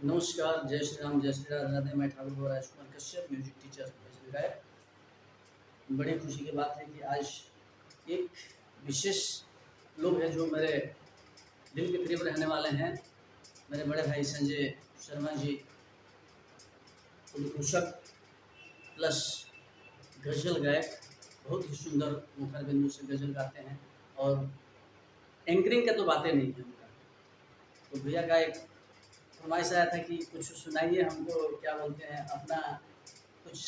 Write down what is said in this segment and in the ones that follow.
नमस्कार, जय श्री राम, जय श्री राधे राधे। मैं ठाकुर गौरा कुमार कश्यप, म्यूजिक टीचर, भजन गायक। बड़ी खुशी की बात है कि आज एक विशेष लोग हैं जो मेरे दिल के करीब रहने वाले हैं। मेरे बड़े भाई संजय शर्मा जी, उद्घोषक प्लस गज़ल गायक, बहुत ही सुंदर मुखर बिंदु से गज़ल गाते हैं और एंकरिंग का तो बातें नहीं है उनका। तो भैया का एक फरमाइश आया था कि कुछ सुनाइए हमको, क्या बोलते हैं, अपना कुछ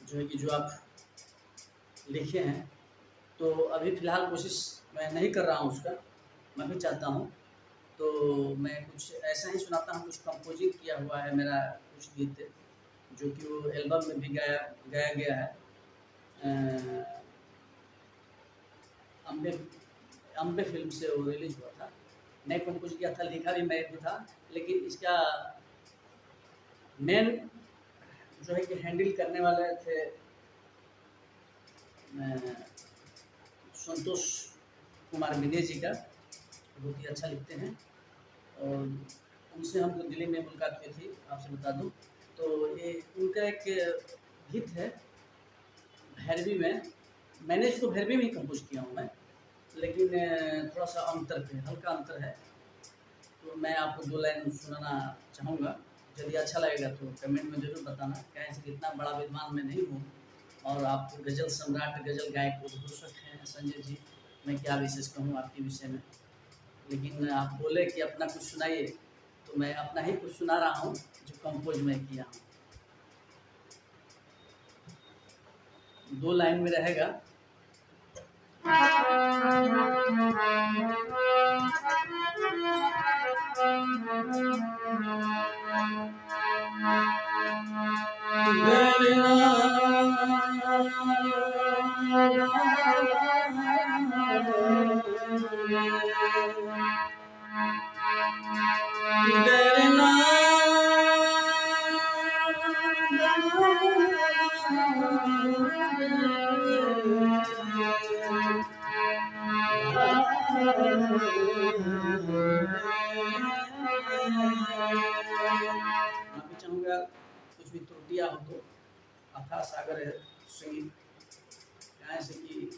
जो है कि जो आप लिखे हैं। तो अभी फ़िलहाल कोशिश मैं नहीं कर रहा हूँ उसका, मैं भी चाहता हूँ। तो मैं कुछ ऐसा ही सुनाता हूँ, कुछ कंपोजिंग किया हुआ है मेरा कुछ गीत, जो कि वो एल्बम में भी गाया गया है। अम्बे अम्बे फ़िल्म से वो रिलीज़ हुआ था। मैं कंपोज़ किया था, लिखा भी मैं भी था, लेकिन इसका मेन जो है कि हैंडल करने वाले थे संतोष कुमार विनय जी का। बहुत ही अच्छा लिखते हैं और उनसे हमको दिल्ली में मुलाकात हुई थी, आपसे बता दूं। तो ये उनका एक गीत है भैरवी में। मैंने इसको भैरवी में ही कंपोज किया हूँ मैं, लेकिन थोड़ा सा अंतर पे, हल्का अंतर है। तो मैं आपको 2 लाइन सुनाना चाहूँगा। यदि अच्छा लगेगा तो कमेंट में ज़रूर बताना। क्या कि इतना बड़ा विद्वान मैं नहीं हूँ और आप गज़ल सम्राट, गज़ल गायक, उद्घोषक हैं संजय जी। मैं क्या विशेष कहूँ आपके विषय में, लेकिन आप बोले कि अपना कुछ सुनाइए, तो मैं अपना ही कुछ सुना रहा हूँ जो कंपोज मैं किया हूँ। 2 लाइन में रहेगा। माफ़ी चाहूँगा कुछ भी त्रुटियाँ हो तो। अथाह सागर है संगीत, यहाँ से कि